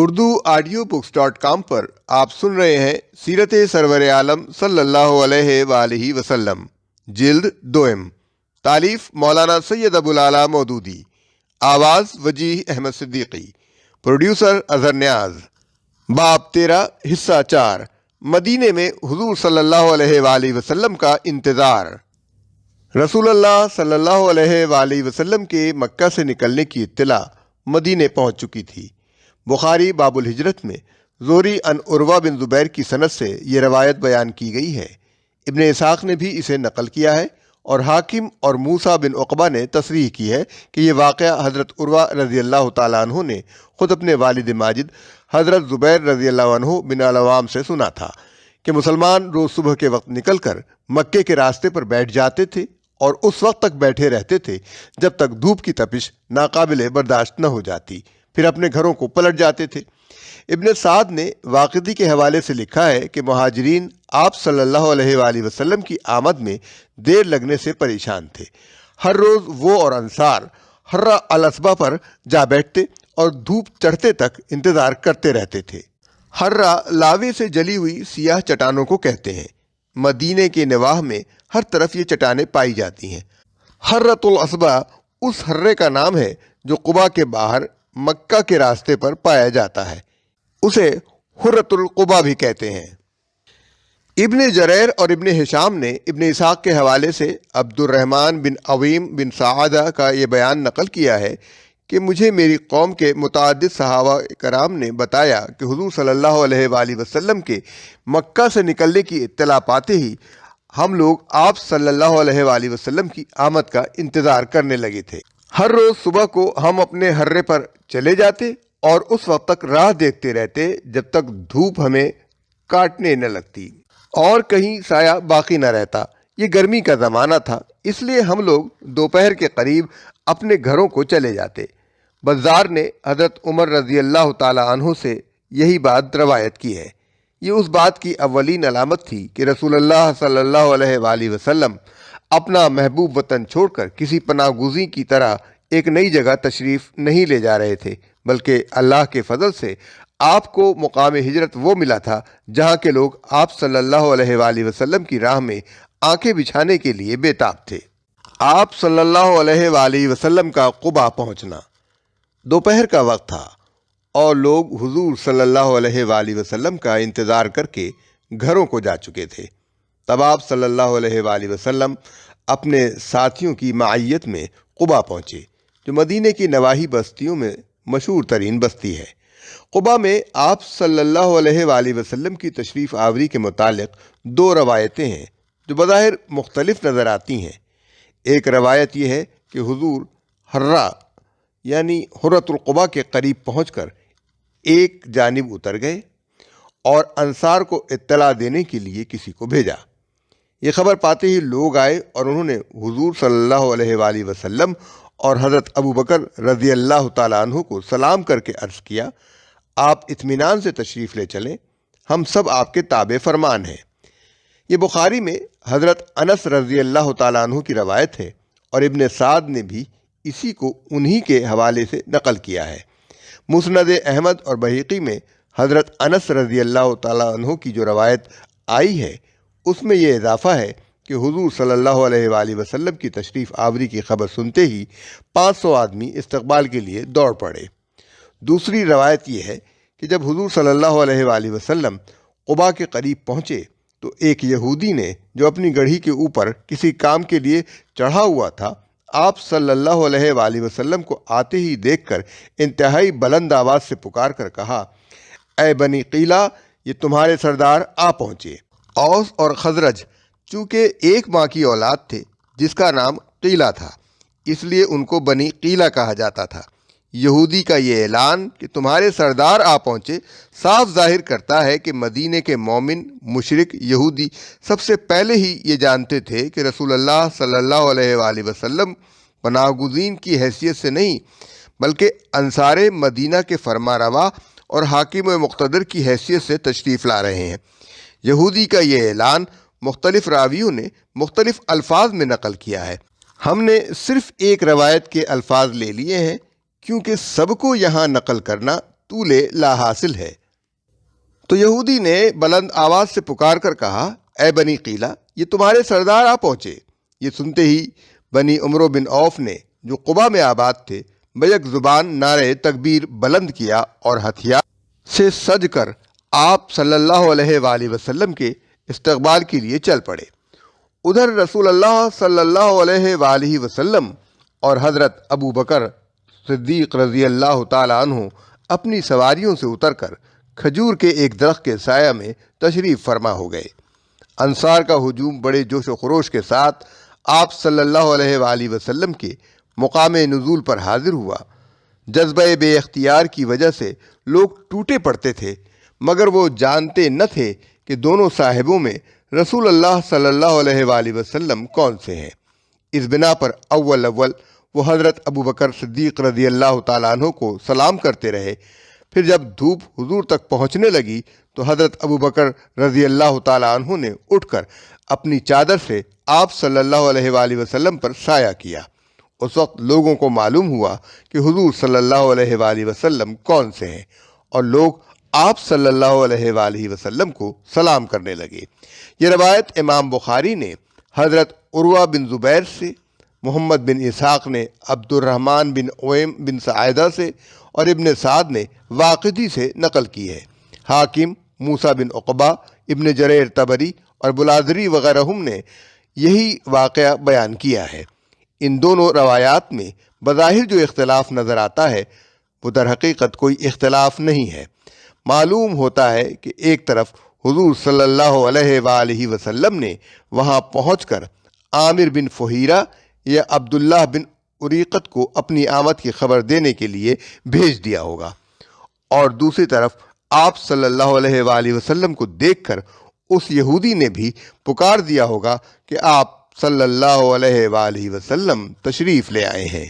urduaudiobooks.com پر آپ سن رہے ہیں سیرت سرور عالم صلی اللہ علیہ وآلہ وسلم، جلد دوئم، تالیف مولانا سید ابو العلا مودودی، آواز وجیح احمد صدیقی، پروڈیوسر اظہر نیاز۔ باب 13، حصہ 4، مدینے میں حضور صلی اللہ علیہ وآلہ وسلم کا انتظار۔ رسول اللہ صلی اللہ علیہ وآلہ وسلم کے مکہ سے نکلنے کی اطلاع مدینے پہنچ چکی تھی۔ بخاری باب الہجرت میں زہری عن عروہ بن زبیر کی سند سے یہ روایت بیان کی گئی ہے۔ ابن اسحاق نے بھی اسے نقل کیا ہے اور حاکم اور موسیٰ بن عقبہ نے تصریح کی ہے کہ یہ واقعہ حضرت عروہ رضی اللہ تعالیٰ عنہ نے خود اپنے والد ماجد حضرت زبیر رضی اللہ عنہ بن العوام سے سنا تھا کہ مسلمان روز صبح کے وقت نکل کر مکے کے راستے پر بیٹھ جاتے تھے اور اس وقت تک بیٹھے رہتے تھے جب تک دھوپ کی تپش ناقابل برداشت نہ ہو جاتی، پھر اپنے گھروں کو پلٹ جاتے تھے۔ ابن سعد نے واقدی کے حوالے سے لکھا ہے کہ مہاجرین آپ صلی اللہ علیہ وآلہ وسلم کی آمد میں دیر لگنے سے پریشان تھے۔ ہر روز وہ اور انصار حرہ الاسبہ پر جا بیٹھتے اور دھوپ چڑھتے تک انتظار کرتے رہتے تھے۔ حرہ لاوے سے جلی ہوئی سیاہ چٹانوں کو کہتے ہیں۔ مدینے کے نواح میں ہر طرف یہ چٹانیں پائی جاتی ہیں۔ حرۃ الاسبہ اس حرے کا نام ہے جو قباء کے باہر مکہ کے راستے پر پایا جاتا ہے، اسے حرۃ القبا بھی کہتے ہیں۔ ابن جریر اور ابن ہشام نے ابن اسحاق کے حوالے سے عبد الرحمن بن عویم بن سعادہ کا یہ بیان نقل کیا ہے کہ مجھے میری قوم کے متعدد صحابہ کرام نے بتایا کہ حضور صلی اللہ علیہ وآلہ وسلم کے مکہ سے نکلنے کی اطلاع پاتے ہی ہم لوگ آپ صلی اللہ علیہ وآلہ وسلم کی آمد کا انتظار کرنے لگے تھے۔ ہر روز صبح کو ہم اپنے حرے پر چلے جاتے اور اس وقت تک راہ دیکھتے رہتے جب تک دھوپ ہمیں کاٹنے نہ لگتی اور کہیں سایہ باقی نہ رہتا۔ یہ گرمی کا زمانہ تھا، اس لیے ہم لوگ دوپہر کے قریب اپنے گھروں کو چلے جاتے۔ بزار نے حضرت عمر رضی اللہ تعالی عنہ سے یہی بات روایت کی ہے۔ یہ اس بات کی اولین علامت تھی کہ رسول اللہ صلی اللہ علیہ وآلہ وسلم اپنا محبوب وطن چھوڑ کر کسی پناہ گزین کی طرح ایک نئی جگہ تشریف نہیں لے جا رہے تھے، بلکہ اللہ کے فضل سے آپ کو مقام ہجرت وہ ملا تھا جہاں کے لوگ آپ صلی اللہ علیہ وآلہ وسلم کی راہ میں آنکھیں بچھانے کے لیے بے تاب تھے۔ آپ صلی اللہ علیہ وآلہ وسلم کا قباء پہنچنا دوپہر کا وقت تھا اور لوگ حضور صلی اللہ علیہ وآلہ وسلم کا انتظار کر کے گھروں کو جا چکے تھے۔ تب آپ صلی اللہ علیہ وآلہ وسلم اپنے ساتھیوں کی معیت میں قباء پہنچے، جو مدینے کی نواحی بستیوں میں مشہور ترین بستی ہے۔ قباء میں آپ صلی اللہ علیہ وآلہ وسلم کی تشریف آوری کے متعلق دو روایتیں ہیں جو بظاہر مختلف نظر آتی ہیں۔ ایک روایت یہ ہے کہ حضور حرہ یعنی حرۃ القبا کے قریب پہنچ کر ایک جانب اتر گئے اور انصار کو اطلاع دینے کے لیے کسی کو بھیجا۔ یہ خبر پاتے ہی لوگ آئے اور انہوں نے حضور صلی اللہ علیہ وآلہ وسلم اور حضرت ابو بکر رضی اللہ تعالیٰ عنہ کو سلام کر کے عرض کیا، آپ اطمینان سے تشریف لے چلیں، ہم سب آپ کے تابع فرمان ہیں۔ یہ بخاری میں حضرت انس رضی اللہ تعالیٰ عنہ کی روایت ہے اور ابن سعد نے بھی اسی کو انہی کے حوالے سے نقل کیا ہے۔ مسند احمد اور بہقی میں حضرت انس رضی اللہ تعالیٰ عنہ کی جو روایت آئی ہے اس میں یہ اضافہ ہے کہ حضور صلی اللہ علیہ وآلہ وسلم کی تشریف آوری کی خبر سنتے ہی 500 آدمی استقبال کے لیے دوڑ پڑے۔ دوسری روایت یہ ہے کہ جب حضور صلی اللہ علیہ وآلہ وسلم قباء کے قریب پہنچے تو ایک یہودی نے جو اپنی گڑھی کے اوپر کسی کام کے لیے چڑھا ہوا تھا، آپ صلی اللہ علیہ وآلہ وسلم کو آتے ہی دیکھ کر انتہائی بلند آواز سے پکار کر کہا، اے بنی قیلہ، یہ تمہارے سردار آ پہنچے۔ اوس اور خزرج چونکہ ایک ماں کی اولاد تھے جس کا نام قیلہ تھا، اس لیے ان کو بنی قیلہ کہا جاتا تھا۔ یہودی کا یہ اعلان کہ تمہارے سردار آ پہنچے صاف ظاہر کرتا ہے کہ مدینے کے مومن مشرک یہودی سب سے پہلے ہی یہ جانتے تھے کہ رسول اللہ صلی اللہ علیہ وآلہ وسلم پناہ گزین کی حیثیت سے نہیں بلکہ انصار مدینہ کے فرما روا اور حاکم و مقتدر کی حیثیت سے تشریف لا رہے ہیں۔ یہودی کا یہ اعلان مختلف راویوں نے مختلف الفاظ میں نقل کیا ہے۔ ہم نے صرف ایک روایت کے الفاظ لے لیے ہیں کیونکہ سب کو یہاں نقل کرنا طول لا حاصل ہے۔ تو یہودی نے بلند آواز سے پکار کر کہا، اے بنی قیلہ، یہ تمہارے سردار آ پہنچے۔ یہ سنتے ہی بنی عمرو بن عوف نے جو قبا میں آباد تھے بیک زبان نعرے تکبیر بلند کیا اور ہتھیار سے سج کر آپ صلی اللہ علیہ وآلہ وسلم کے استقبال کے لیے چل پڑے۔ ادھر رسول اللہ صلی اللہ علیہ وآلہ وسلم اور حضرت ابو بکر صدیق رضی اللہ تعالیٰ عنہ اپنی سواریوں سے اتر کر کھجور کے ایک درخت کے سایہ میں تشریف فرما ہو گئے۔ انصار کا ہجوم بڑے جوش و خروش کے ساتھ آپ صلی اللہ علیہ وآلہ وسلم کے مقام نزول پر حاضر ہوا۔ جذبہ بے اختیار کی وجہ سے لوگ ٹوٹے پڑتے تھے، مگر وہ جانتے نہ تھے کہ دونوں صاحبوں میں رسول اللہ صلی اللہ علیہ وآلہ وسلم کون سے ہیں۔ اس بنا پر اول وہ حضرت ابو بکر صدیق رضی اللہ تعالیٰ عنہ کو سلام کرتے رہے۔ پھر جب دھوپ حضور تک پہنچنے لگی تو حضرت ابو بکر رضی اللہ تعالیٰ عنہ نے اٹھ کر اپنی چادر سے آپ صلی اللہ علیہ وآلہ وسلم پر سایہ کیا۔ اس وقت لوگوں کو معلوم ہوا کہ حضور صلی اللہ علیہ وآلہ وسلم کون سے ہیں، اور لوگ آپ صلی اللہ علیہ وآلہ وسلم کو سلام کرنے لگے۔ یہ روایت امام بخاری نے حضرت عروہ بن زبیر سے، محمد بن اسحاق نے عبد الرحمن بن عویم بن سعیدہ سے اور ابن سعد نے واقدی سے نقل کی ہے۔ حاکم، موسیٰ بن عقبہ، ابن جریر طبری اور بلادری وغیرہ نے یہی واقعہ بیان کیا ہے۔ ان دونوں روایات میں بظاہر جو اختلاف نظر آتا ہے وہ در حقیقت کوئی اختلاف نہیں ہے۔ معلوم ہوتا ہے کہ ایک طرف حضور صلی اللہ علیہ وآلہ وسلم نے وہاں پہنچ کر عامر بن فہیرہ یا عبداللہ بن عریقت کو اپنی آمد کی خبر دینے کے لیے بھیج دیا ہوگا، اور دوسری طرف آپ صلی اللہ علیہ وآلہ وسلم کو دیکھ کر اس یہودی نے بھی پکار دیا ہوگا کہ آپ صلی اللہ علیہ وآلہ وسلم تشریف لے آئے ہیں۔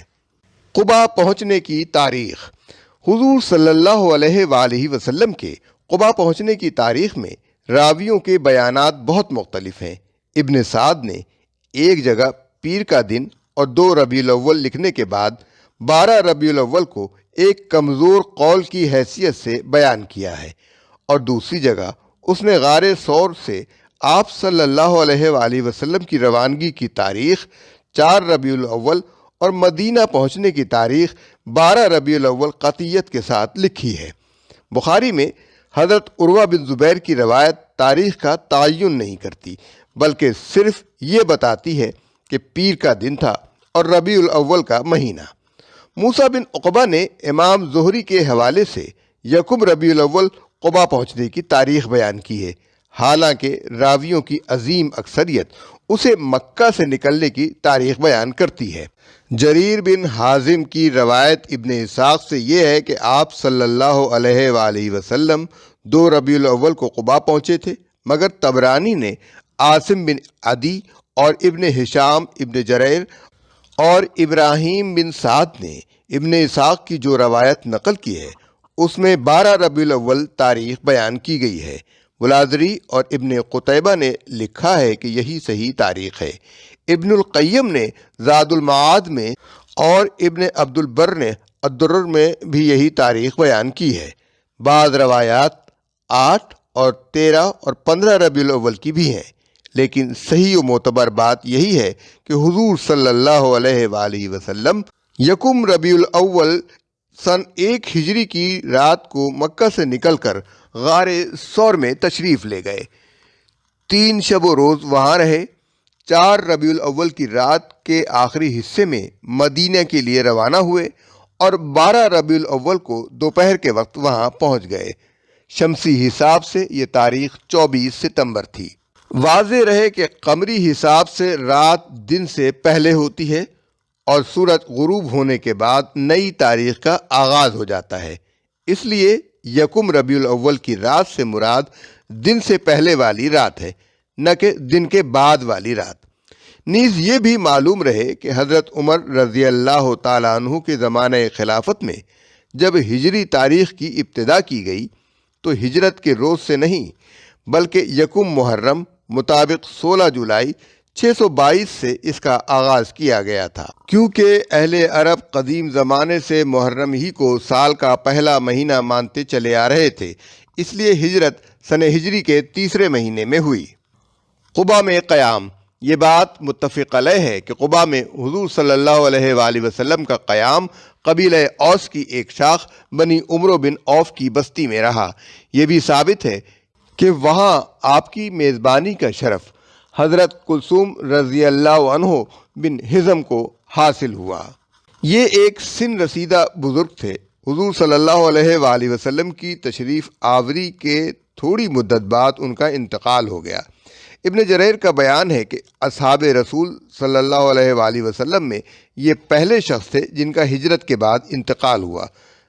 قبا پہنچنے کی تاریخ۔ حضور صلی اللہ علیہ وآلہ وسلم کے قبا پہنچنے کی تاریخ میں راویوں کے بیانات بہت مختلف ہیں۔ ابن سعد نے ایک جگہ پیر کا دن اور 2 ربیع الاول لکھنے کے بعد 12 ربیع الاول کو ایک کمزور قول کی حیثیت سے بیان کیا ہے، اور دوسری جگہ اس نے غار ثور سے آپ صلی اللہ علیہ وآلہ وسلم کی روانگی کی تاریخ 4 ربیع الاول اور مدینہ پہنچنے کی تاریخ 12 ربیع الاول قطعیت کے ساتھ لکھی ہے۔ بخاری میں حضرت عروہ بن زبیر کی روایت تاریخ کا تعین نہیں کرتی، بلکہ صرف یہ بتاتی ہے کہ پیر کا دن تھا اور ربیع الاول کا مہینہ۔ موسیٰ بن عقبہ نے امام زہری کے حوالے سے یکم ربیع الاول قبا پہنچنے کی تاریخ بیان کی ہے، حالانکہ راویوں کی عظیم اکثریت اسے مکہ سے نکلنے کی تاریخ بیان کرتی ہے۔ جریر بن حازم کی روایت ابن اسحاق سے یہ ہے کہ آپ صلی اللہ علیہ وآلہ وسلم 2 ربیع الاول کو قبا پہنچے تھے، مگر طبرانی نے عاصم بن عدی اور ابن ہشام ابن جریر اور ابراہیم بن سعد نے ابن اسحاق کی جو روایت نقل کی ہے اس میں 12 ربیع الاول تاریخ بیان کی گئی ہے۔ بلادری اور ابن قتیبہ نے لکھا ہے کہ یہی صحیح تاریخ ہے۔ ابن القیم نے زاد المعاد میں اور ابن عبد البر نے الدرر میں بھی یہی تاریخ بیان کی ہے۔ بعض روایات 8 اور 13 اور 15 ربیع الاول کی بھی ہیں، لیکن صحیح و معتبر بات یہی ہے کہ حضور صلی اللہ علیہ وآلہ وسلم یکم ربیع الاول سن 1 ہجری کی رات کو مکہ سے نکل کر غار ثور میں تشریف لے گئے۔ 3 شب و روز وہاں رہے۔ 4 ربیع الاول کی رات کے آخری حصے میں مدینہ کے لیے روانہ ہوئے اور 12 ربیع الاول کو دوپہر کے وقت وہاں پہنچ گئے۔ شمسی حساب سے یہ تاریخ 24 ستمبر تھی۔ واضح رہے کہ قمری حساب سے رات دن سے پہلے ہوتی ہے اور سورج غروب ہونے کے بعد نئی تاریخ کا آغاز ہو جاتا ہے، اس لیے یکم ربیع الاول کی رات سے مراد دن سے پہلے والی رات ہے، نہ کہ دن کے بعد والی رات۔ نیز یہ بھی معلوم رہے کہ حضرت عمر رضی اللہ تعالیٰ عنہ کے زمانہ خلافت میں جب ہجری تاریخ کی ابتدا کی گئی تو ہجرت کے روز سے نہیں بلکہ یکم محرم مطابق 16 جولائی 622 سے اس کا آغاز کیا گیا تھا، کیونکہ اہل عرب قدیم زمانے سے محرم ہی کو سال کا پہلا مہینہ مانتے چلے آ رہے تھے، اس لیے ہجرت سنہ ہجری کے تیسرے مہینے میں ہوئی۔ قباء میں قیام، یہ بات متفق علیہ ہے کہ قباء میں حضور صلی اللہ علیہ وآلہ وسلم کا قیام قبیلہ اوس کی ایک شاخ بنی عمرو بن عوف کی بستی میں رہا۔ یہ بھی ثابت ہے کہ وہاں آپ کی میزبانی کا شرف حضرت کلثوم رضی اللہ عنہ بن حزم کو حاصل ہوا۔ یہ ایک سن رسیدہ بزرگ تھے۔ حضور صلی اللہ علیہ وآلہ وسلم کی تشریف آوری کے تھوڑی مدت بعد ان کا انتقال ہو گیا۔ ابن جریر کا بیان ہے کہ اصحاب رسول صلی اللہ علیہ وآلہ وسلم میں یہ پہلے شخص تھے جن کا ہجرت کے بعد انتقال ہوا۔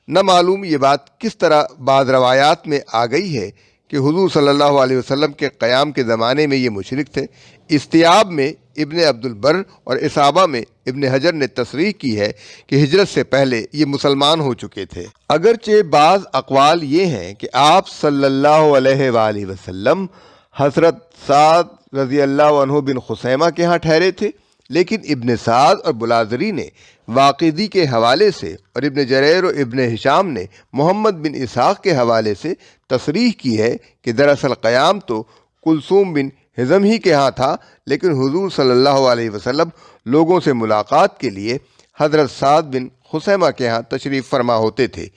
نہ معلوم یہ بات کس طرح بعض روایات میں آ گئی ہے کہ حضور صلی اللہ علیہ وسلم کے قیام کے زمانے میں یہ مشرک تھے۔ استیاب میں ابن عبد البر اور اصابہ میں ابن حجر نے تصریح کی ہے کہ ہجرت سے پہلے یہ مسلمان ہو چکے تھے۔ اگرچہ بعض اقوال یہ ہیں کہ آپ صلی اللہ علیہ وآلہ وسلم حضرت سعد رضی اللہ عنہ بن خثیمہ کے ہاں ٹھہرے تھے، لیکن ابن سعد اور بلازری نے واقدی کے حوالے سے اور ابن جریر اور ابن ہشام نے محمد بن اسحاق کے حوالے سے تصریح کی ہے کہ دراصل قیام تو کلثوم بن حزم ہی کے ہاں تھا، لیکن حضور صلی اللہ علیہ وسلم لوگوں سے ملاقات کے لیے حضرت سعد بن خثیمہ کے ہاں تشریف فرما ہوتے تھے،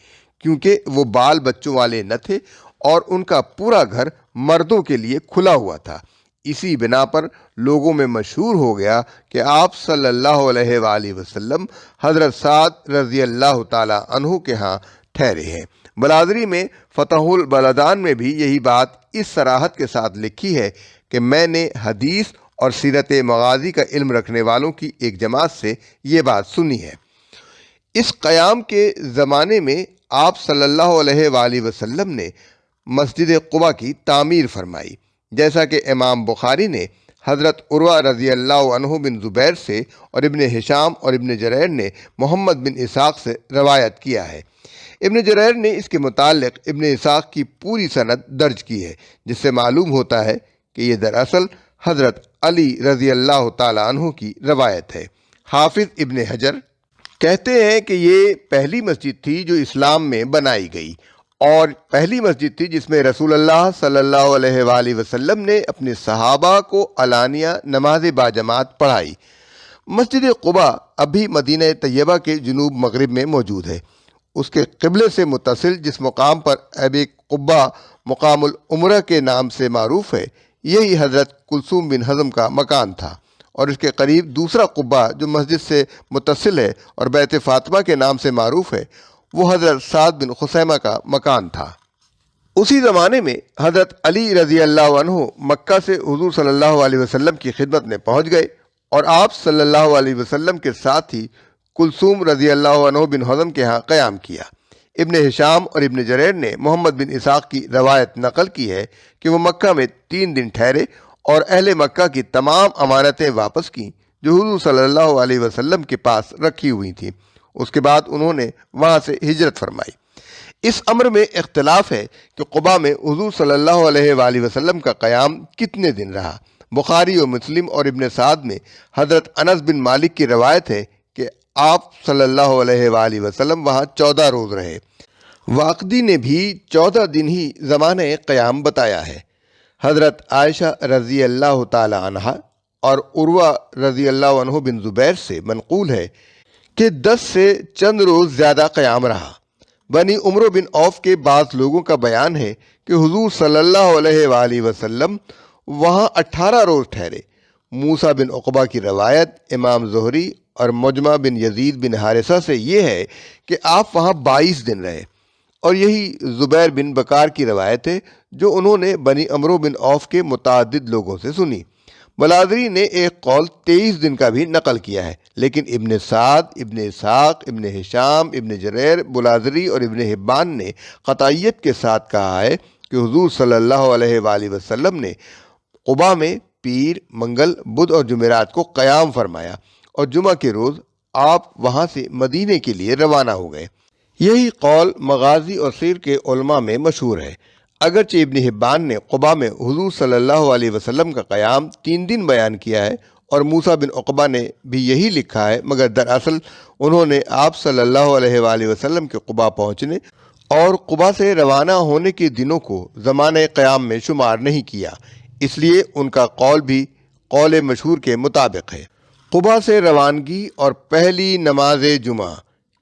کیونکہ وہ بال بچوں والے نہ تھے اور ان کا پورا گھر مردوں کے لیے کھلا ہوا تھا۔ اسی بنا پر لوگوں میں مشہور ہو گیا کہ آپ صلی اللہ علیہ وآلہ وسلم حضرت سعد رضی اللہ تعالی عنہ کے ہاں ٹھہرے ہیں۔ بلازری میں فتح البلدان میں بھی یہی بات اس صراحت کے ساتھ لکھی ہے کہ میں نے حدیث اور سیرت مغازی کا علم رکھنے والوں کی ایک جماعت سے یہ بات سنی ہے۔ اس قیام کے زمانے میں آپ صلی اللہ علیہ وآلہ وسلم نے مسجد قباء کی تعمیر فرمائی، جیسا کہ امام بخاری نے حضرت عروہ رضی اللہ عنہ بن زبیر سے اور ابن ہشام اور ابن جریر نے محمد بن اسحاق سے روایت کیا ہے۔ ابن جریر نے اس کے متعلق ابن اسحاق کی پوری سند درج کی ہے، جس سے معلوم ہوتا ہے کہ یہ دراصل حضرت علی رضی اللہ تعالی عنہ کی روایت ہے۔ حافظ ابن حجر کہتے ہیں کہ یہ پہلی مسجد تھی جو اسلام میں بنائی گئی، اور پہلی مسجد تھی جس میں رسول اللہ صلی اللہ علیہ وآلہ وسلم نے اپنے صحابہ کو علانیہ نماز باجماعت پڑھائی۔ مسجد قباء اب بھی مدینہ طیبہ کے جنوب مغرب میں موجود ہے۔ اس کے قبلے سے متصل جس مقام پر اب قباء مقام العمرہ کے نام سے معروف ہے، یہی حضرت کلثوم بن حزم کا مکان تھا، اور اس کے قریب دوسرا قباء جو مسجد سے متصل ہے اور بیت فاطمہ کے نام سے معروف ہے، وہ حضرت سعد بن خثیمہ کا مکان تھا۔ اسی زمانے میں حضرت علی رضی اللہ عنہ مکہ سے حضور صلی اللہ علیہ وسلم کی خدمت میں پہنچ گئے اور آپ صلی اللہ علیہ وسلم کے ساتھ ہی کلثوم رضی اللہ عنہ بن حزم کے ہاں قیام کیا۔ ابن ہشام اور ابن جریر نے محمد بن اسحاق کی روایت نقل کی ہے کہ وہ مکہ میں 3 دن ٹھہرے اور اہل مکہ کی تمام امانتیں واپس کیں جو حضور صلی اللہ علیہ وسلم کے پاس رکھی ہوئی تھیں۔ اس کے بعد انہوں نے وہاں سے ہجرت فرمائی۔ اس امر میں اختلاف ہے کہ قباء میں حضور صلی اللہ علیہ وآلہ وسلم کا قیام کتنے دن رہا۔ بخاری و مسلم اور ابن سعد میں حضرت انس بن مالک کی روایت ہے کہ آپ صلی اللہ علیہ وآلہ وسلم وہاں 14 روز رہے۔ واقدی نے بھی 14 دن ہی زمانہ قیام بتایا ہے۔ حضرت عائشہ رضی اللہ تعالی عنہ اور عروہ رضی اللہ عنہ بن زبیر سے منقول ہے کہ 10 سے چند روز زیادہ قیام رہا۔ بنی عمرو بن عوف کے بعض لوگوں کا بیان ہے کہ حضور صلی اللہ علیہ وآلہ وسلم وہاں 18 روز ٹھہرے۔ موسیٰ بن عقبہ کی روایت امام زہری اور مجمع بن یزید بن حارثہ سے یہ ہے کہ آپ وہاں 22 دن رہے، اور یہی زبیر بن بکار کی روایت ہے جو انہوں نے بنی عمرو بن عوف کے متعدد لوگوں سے سنی۔ بلازری نے ایک قول 23 دن کا بھی نقل کیا ہے، لیکن ابن سعد، ابن اسحاق، ابن ہشام، ابن جریر، بلازری اور ابن حبان نے قطعیت کے ساتھ کہا ہے کہ حضور صلی اللہ علیہ وآلہ وسلم نے قباء میں پیر، منگل، بدھ اور جمعرات کو قیام فرمایا، اور جمعہ کے روز آپ وہاں سے مدینے کے لیے روانہ ہو گئے۔ یہی قول مغازی اور سیر کے علماء میں مشہور ہے۔ اگرچہ ابن حبان نے قباء میں حضور صلی اللہ علیہ وسلم کا قیام 3 دن بیان کیا ہے، اور موسیٰ بن عقبہ نے بھی یہی لکھا ہے، مگر دراصل انہوں نے آپ صلی اللہ علیہ وآلہ وسلم کے قباء پہنچنے اور قباء سے روانہ ہونے کے دنوں کو زمانہ قیام میں شمار نہیں کیا، اس لیے ان کا قول بھی قول مشہور کے مطابق ہے۔ قباء سے روانگی اور پہلی نماز جمعہ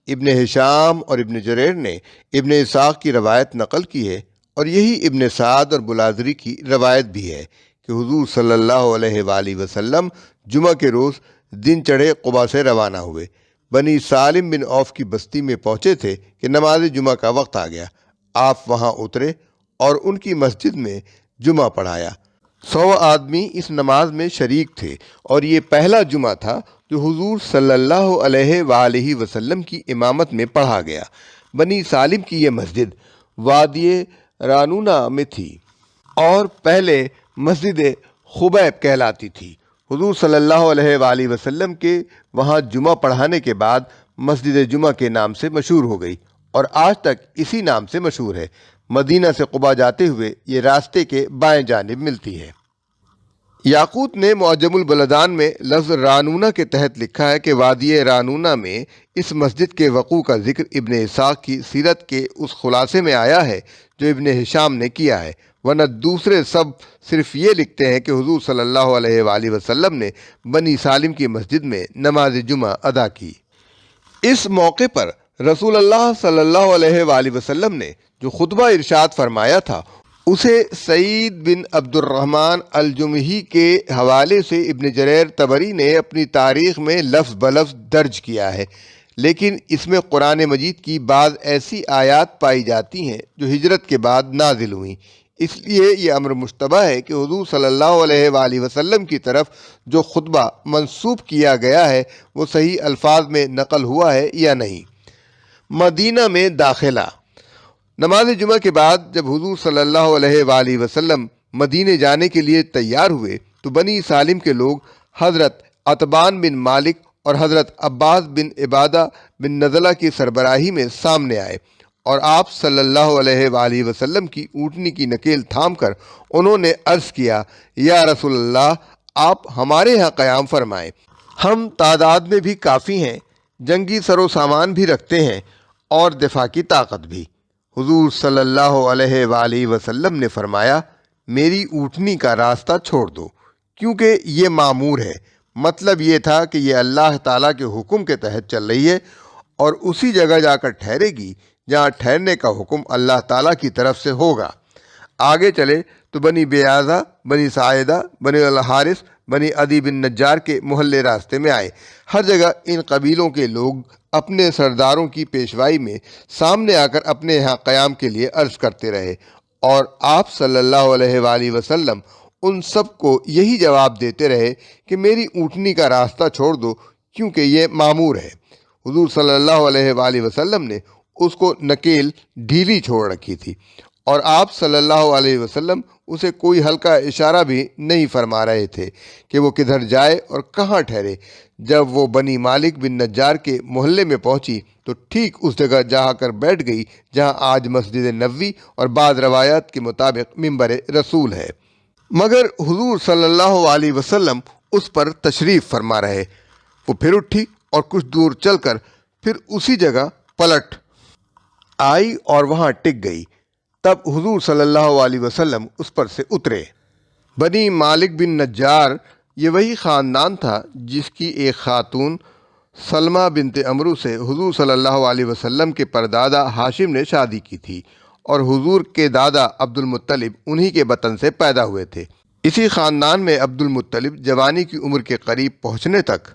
ابن ہشام اور ابن جریر نے ابن اسحاق کی روایت نقل کی ہے، اور یہی ابن سعد اور بلازری کی روایت بھی ہے کہ حضور صلی اللہ علیہ وآلہ وسلم جمعہ کے روز دن چڑھے قباء سے روانہ ہوئے۔ بنی سالم بن عوف کی بستی میں پہنچے تھے کہ نماز جمعہ کا وقت آ گیا۔ آپ وہاں اترے اور ان کی مسجد میں جمعہ پڑھایا۔ 100 آدمی اس نماز میں شریک تھے، اور یہ پہلا جمعہ تھا جو حضور صلی اللہ علیہ وآلہ وسلم کی امامت میں پڑھا گیا۔ بنی سالم کی یہ مسجد وادی رانونہ میں تھی اور پہلے مسجد خبیب کہلاتی تھی۔ حضور صلی اللہ علیہ وآلہ وسلم کے وہاں جمعہ پڑھانے کے بعد مسجد جمعہ کے نام سے مشہور ہو گئی، اور آج تک اسی نام سے مشہور ہے۔ مدینہ سے قباء جاتے ہوئے یہ راستے کے بائیں جانب ملتی ہے۔ یاقوت نے معجم البلدان میں لفظ رانونہ کے تحت لکھا ہے کہ وادی رانونہ میں اس مسجد کے وقوع کا ذکر ابن اسحاق کی سیرت کے اس خلاصے میں آیا ہے جو ابن ہشام نے کیا ہے، ورنہ دوسرے سب صرف یہ لکھتے ہیں کہ حضور صلی اللہ علیہ وآلہ وسلم نے بنی سالم کی مسجد میں نماز جمعہ ادا کی۔ اس موقع پر رسول اللہ صلی اللہ علیہ وآلہ وسلم نے جو خطبہ ارشاد فرمایا تھا اسے سعید بن عبد الرحمن الجمحی کے حوالے سے ابن جریر طبری نے اپنی تاریخ میں لفظ بلفظ درج کیا ہے، لیکن اس میں قرآن مجید کی بعض ایسی آیات پائی جاتی ہیں جو ہجرت کے بعد نازل ہوئیں، اس لیے یہ امر مشتبہ ہے کہ حضور صلی اللہ علیہ وآلہ وسلم کی طرف جو خطبہ منسوب کیا گیا ہے وہ صحیح الفاظ میں نقل ہوا ہے یا نہیں۔ مدینہ میں داخلہ۔ نماز جمعہ کے بعد جب حضور صلی اللہ علیہ وآلہ وسلم مدینے جانے کے لیے تیار ہوئے تو بنی سالم کے لوگ حضرت عتبان بن مالک اور حضرت عباس بن عبادہ بن نزلہ کی سربراہی میں سامنے آئے، اور آپ صلی اللہ علیہ وآلہ وسلم کی اونٹنی کی نکیل تھام کر انہوں نے عرض کیا، یا رسول اللہ، آپ ہمارے ہاں قیام فرمائیں، ہم تعداد میں بھی کافی ہیں، جنگی سر و سامان بھی رکھتے ہیں اور دفاع کی طاقت بھی۔ حضور صلی اللہ علیہ وآلہ وسلم نے فرمایا، میری اونٹنی کا راستہ چھوڑ دو، کیونکہ یہ معمور ہے۔ مطلب یہ تھا کہ یہ اللہ تعالیٰ کے حکم کے تحت چل رہی ہے اور اسی جگہ جا کر ٹھہرے گی جہاں ٹھہرنے کا حکم اللہ تعالیٰ کی طرف سے ہوگا۔ آگے چلے تو بنی بیازہ، بنی ساعدہ، بنی الحارث، بنی عدی بن نجار کے محلے راستے میں آئے۔ ہر جگہ ان قبیلوں کے لوگ اپنے سرداروں کی پیشوائی میں سامنے آ کر اپنے یہاں قیام کے لیے عرض کرتے رہے، اور آپ صلی اللہ علیہ وآلہ وسلم ان سب کو یہی جواب دیتے رہے کہ میری اونٹنی کا راستہ چھوڑ دو، کیونکہ یہ معمور ہے۔ حضور صلی اللہ علیہ وآلہ وسلم نے اس کو نکیل ڈھیلی چھوڑ رکھی تھی، اور آپ صلی اللہ علیہ وسلم اسے کوئی ہلکا اشارہ بھی نہیں فرما رہے تھے کہ وہ کدھر جائے اور کہاں ٹھہرے۔ جب وہ بنی مالک بن نجار کے محلے میں پہنچی تو ٹھیک اس جگہ جا کر بیٹھ گئی جہاں آج مسجد نبوی اور بعض روایات کے مطابق منبر رسول ہے، مگر حضور صلی اللہ علیہ وسلم اس پر تشریف فرما رہے۔ وہ پھر اٹھی اور کچھ دور چل کر پھر اسی جگہ پلٹ آئی اور وہاں ٹک گئی۔ تب حضور صلی اللہ علیہ وسلم اس پر سے اترے۔ بنی مالک بن نجار یہ وہی خاندان تھا جس کی ایک خاتون سلمہ بنت عمرو سے حضور صلی اللہ علیہ وسلم کے پردادا ہاشم نے شادی کی تھی، اور حضور کے دادا عبد المطلب انہی کے بطن سے پیدا ہوئے تھے۔ اسی خاندان میں عبد المطلب جوانی کی عمر کے قریب پہنچنے تک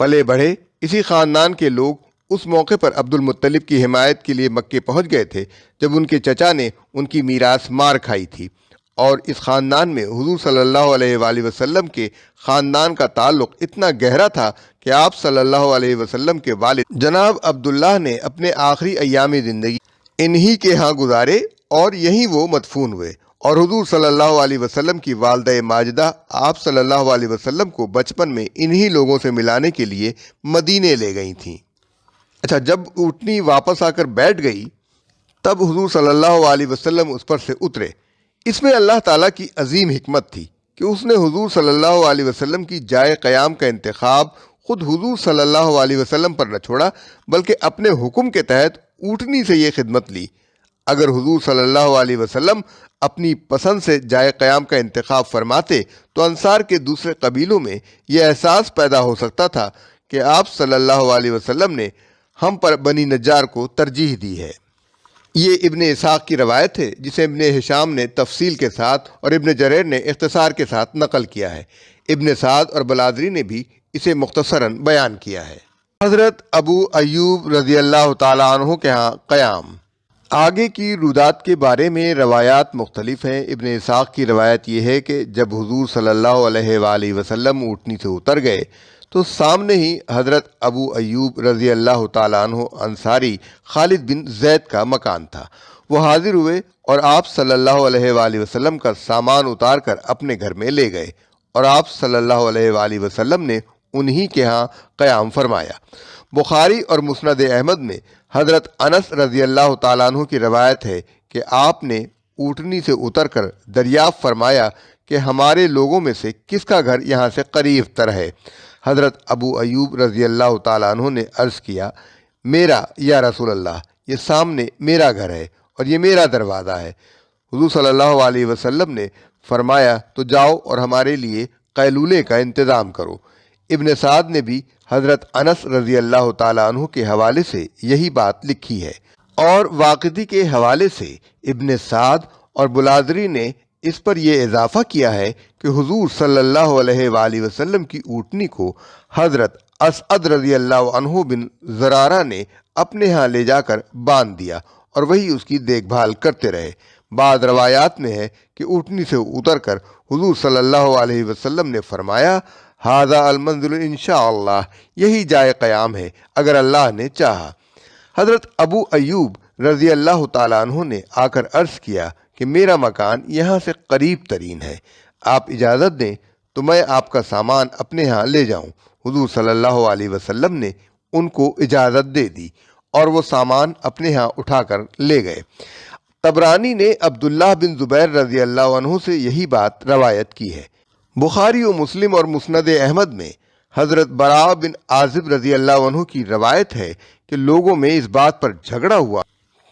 پلے بڑھے۔ اسی خاندان کے لوگ اس موقع پر عبد المطلب کی حمایت کے لیے مکے پہنچ گئے تھے جب ان کے چچا نے ان کی میراث مار کھائی تھی، اور اس خاندان میں حضور صلی اللہ علیہ وآلہ وسلم کے خاندان کا تعلق اتنا گہرا تھا کہ آپ صلی اللہ علیہ وسلم کے والد جناب عبداللہ نے اپنے آخری ایام زندگی انہی کے ہاں گزارے اور یہیں وہ مدفون ہوئے، اور حضور صلی اللہ علیہ وسلم کی والدہ ماجدہ آپ صلی اللہ علیہ وسلم کو بچپن میں انہی لوگوں سے ملانے کے لیے مدینے لے گئی تھیں۔ اچھا، جب اونٹنی واپس آ کر بیٹھ گئی تب حضور صلی اللہ علیہ وسلم اس پر سے اترے۔ اس میں اللہ تعالیٰ کی عظیم حکمت تھی کہ اس نے حضور صلی اللہ علیہ وسلم کی جائے قیام کا انتخاب خود حضور صلی اللہ علیہ وسلم پر نہ چھوڑا، بلکہ اپنے حکم کے تحت اونٹنی سے یہ خدمت لی۔ اگر حضور صلی اللہ علیہ وسلم اپنی پسند سے جائے قیام کا انتخاب فرماتے تو انصار کے دوسرے قبیلوں میں یہ احساس پیدا ہو سکتا تھا کہ آپ صلی اللہ علیہ وسلم نے ہم پر بنی نجار کو ترجیح دی ہے۔ یہ ابن اسحاق کی روایت ہے، جسے ابن ہشام نے تفصیل کے ساتھ اور ابن جریر نے اختصار کے ساتھ نقل کیا ہے۔ ابن سعد اور بلادری نے بھی اسے مختصراً بیان کیا ہے۔ حضرت ابو ایوب رضی اللہ تعالیٰ عنہ کے ہاں قیام۔ آگے کی رودات کے بارے میں روایات مختلف ہیں۔ ابن اسحاق کی روایت یہ ہے کہ جب حضور صلی اللہ علیہ وآلہ وسلم اونٹنی سے اتر گئے تو سامنے ہی حضرت ابو ایوب رضی اللہ تعالیٰ عنہ انصاری خالد بن زید کا مکان تھا۔ وہ حاضر ہوئے اور آپ صلی اللہ علیہ وآلہ وسلم کا سامان اتار کر اپنے گھر میں لے گئے، اور آپ صلی اللہ علیہ وآلہ وسلم نے انہی کے ہاں قیام فرمایا۔ بخاری اور مسند احمد میں حضرت انس رضی اللہ تعالیٰ عنہ کی روایت ہے کہ آپ نے اونٹنی سے اتر کر دریافت فرمایا کہ ہمارے لوگوں میں سے کس کا گھر یہاں سے قریب تر ہے۔ حضرت ابو ایوب رضی اللہ تعالیٰ عنہ نے عرض کیا، میرا یا رسول اللہ، یہ سامنے میرا گھر ہے اور یہ میرا دروازہ ہے۔ حضور صلی اللہ علیہ وسلم نے فرمایا، تو جاؤ اور ہمارے لیے قیلولے کا انتظام کرو۔ ابن سعد نے بھی حضرت انس رضی اللہ تعالیٰ عنہ کے حوالے سے یہی بات لکھی ہے، اور واقدی کے حوالے سے ابن سعد اور بلادری نے اس پر یہ اضافہ کیا ہے کہ حضور صلی اللہ علیہ وآلہ وسلم کی اونٹنی کو حضرت اسعد رضی اللہ عنہ بن زرارہ نے اپنے ہاں لے جا کر باندھ دیا اور وہی اس کی دیکھ بھال کرتے رہے۔ بعض روایات میں ہے کہ اونٹنی سے اتر کر حضور صلی اللہ علیہ وسلم نے فرمایا، ھذا المنزل انشاءاللہ، یہی جائے قیام ہے اگر اللہ نے چاہا۔ حضرت ابو ایوب رضی اللہ تعالیٰ عنہ نے آ کر عرض کیا کہ میرا مکان یہاں سے قریب ترین ہے، آپ اجازت دیں تو میں آپ کا سامان اپنے ہاں لے جاؤں۔ حضور صلی اللہ علیہ وسلم نے ان کو اجازت دے دی اور وہ سامان اپنے ہاں اٹھا کر لے گئے۔ طبرانی نے عبداللہ بن زبیر رضی اللہ عنہ سے یہی بات روایت کی ہے۔ بخاری و مسلم اور مسند احمد میں حضرت براء بن عازب رضی اللہ عنہ کی روایت ہے کہ لوگوں میں اس بات پر جھگڑا ہوا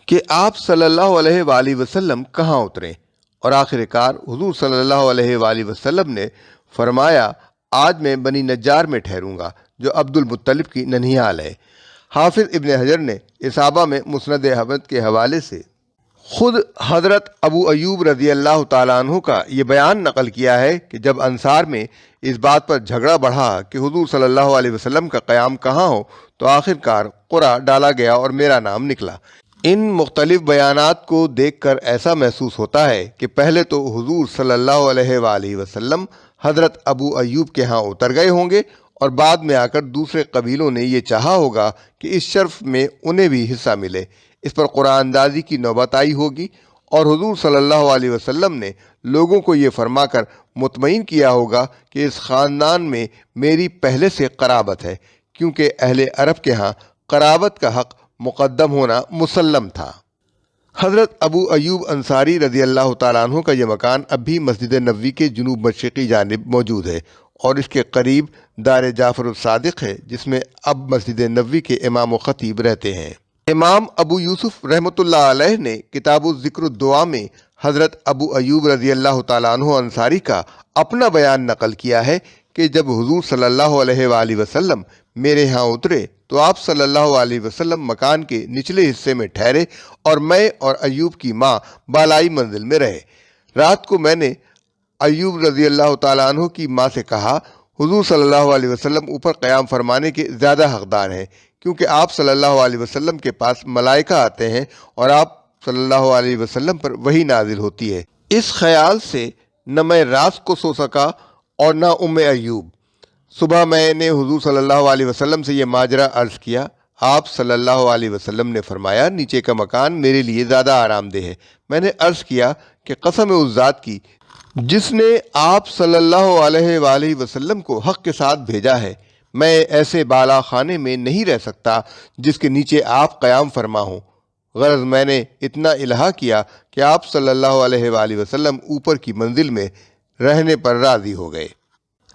کہ آپ صلی اللہ علیہ وآلہ وسلم کہاں اتریں، اور آخر کار حضور صلی اللہ علیہ وآلہ وسلم نے فرمایا، آج میں بنی نجار میں ٹھہروں گا جو عبد المطلب کی ننھیال ہے۔ حافظ ابن حجر نے اصابہ میں مسند احمد کے حوالے سے خود حضرت ابو ایوب رضی اللہ تعالیٰ عنہ کا یہ بیان نقل کیا ہے کہ جب انصار میں اس بات پر جھگڑا بڑھا کہ حضور صلی اللہ علیہ وسلم کا قیام کہاں ہو تو آخر کار قرہ ڈالا گیا اور میرا نام نکلا۔ ان مختلف بیانات کو دیکھ کر ایسا محسوس ہوتا ہے کہ پہلے تو حضور صلی اللہ علیہ وآلہ وسلم حضرت ابو ایوب کے ہاں اتر گئے ہوں گے، اور بعد میں آ کر دوسرے قبیلوں نے یہ چاہا ہوگا کہ اس شرف میں انہیں بھی حصہ ملے۔ اس پر قرآن اندازی کی نوبت آئی ہوگی، اور حضور صلی اللہ علیہ وسلم نے لوگوں کو یہ فرما کر مطمئن کیا ہوگا کہ اس خاندان میں میری پہلے سے قرابت ہے، کیونکہ اہل عرب کے ہاں قرابت کا حق مقدم ہونا مسلم تھا۔ حضرت ابو ایوب انصاری رضی اللہ تعالیٰ عنہ کا یہ مکان اب بھی مسجد نبوی کے جنوب مشرقی جانب موجود ہے، اور اس کے قریب دار جعفر الصادق ہے، جس میں اب مسجد نبوی کے امام و خطیب رہتے ہیں۔ امام ابو یوسف رحمۃ اللہ علیہ نے کتاب الذکر الدعا میں حضرت ابو ایوب رضی اللہ تعالیٰ عنہ انصاری کا اپنا بیان نقل کیا ہے کہ جب حضور صلی اللہ علیہ وآلہ وسلم میرے ہاں اترے تو آپ صلی اللہ علیہ وسلم مکان کے نچلے حصے میں ٹھہرے اور میں اور ایوب کی ماں بالائی منزل میں رہے۔ رات کو میں نے ایوب رضی اللہ تعالیٰ عنہ کی ماں سے کہا، حضور صلی اللہ علیہ وسلم اوپر قیام فرمانے کے زیادہ حقدار ہیں، کیونکہ آپ صلی اللہ علیہ وسلم کے پاس ملائکہ آتے ہیں اور آپ صلی اللہ علیہ وسلم پر وحی نازل ہوتی ہے۔ اس خیال سے نہ میں رات کو سو سکا اور نہ ایوب۔ صبح میں نے حضور صلی اللہ علیہ وسلم سے یہ ماجرا عرض کیا۔ آپ صلی اللہ علیہ وسلم نے فرمایا، نیچے کا مکان میرے لیے زیادہ آرام دہ ہے۔ میں نے عرض کیا کہ قسم اس ذات کی جس نے آپ صلی اللہ علیہ وآلہ وسلم کو حق کے ساتھ بھیجا ہے، میں ایسے بالا خانے میں نہیں رہ سکتا جس کے نیچے آپ قیام فرما ہوں۔ غرض میں نے اتنا الہا کیا کہ آپ صلی اللہ علیہ وآلہ وسلم اوپر کی منزل میں رہنے پر راضی ہو گئے۔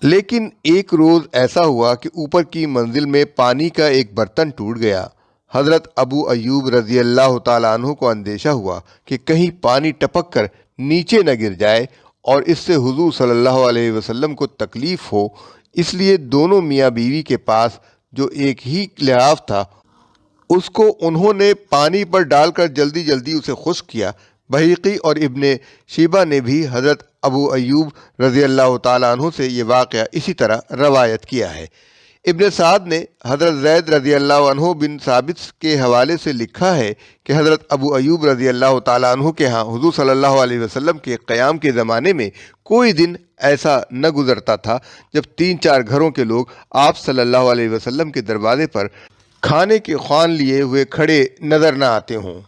لیکن ایک روز ایسا ہوا کہ اوپر کی منزل میں پانی کا ایک برتن ٹوٹ گیا۔ حضرت ابو ایوب رضی اللہ تعالیٰ عنہ کو اندیشہ ہوا کہ کہیں پانی ٹپک کر نیچے نہ گر جائے اور اس سے حضور صلی اللہ علیہ وسلم کو تکلیف ہو، اس لیے دونوں میاں بیوی کے پاس جو ایک ہی لحاف تھا اس کو انہوں نے پانی پر ڈال کر جلدی جلدی اسے خشک کیا۔ بحیقی اور ابن شیبہ نے بھی حضرت ابو ایوب رضی اللہ تعالیٰ عنہ سے یہ واقعہ اسی طرح روایت کیا ہے۔ ابن سعد نے حضرت زید رضی اللہ عنہ بن ثابت کے حوالے سے لکھا ہے کہ حضرت ابو ایوب رضی اللہ تعالیٰ عنہ کے ہاں حضور صلی اللہ علیہ وسلم کے قیام کے زمانے میں کوئی دن ایسا نہ گزرتا تھا جب 3-4 گھروں کے لوگ آپ صلی اللہ علیہ وسلم کے دروازے پر کھانے کے خوان لیے ہوئے کھڑے نظر نہ آتے ہوں۔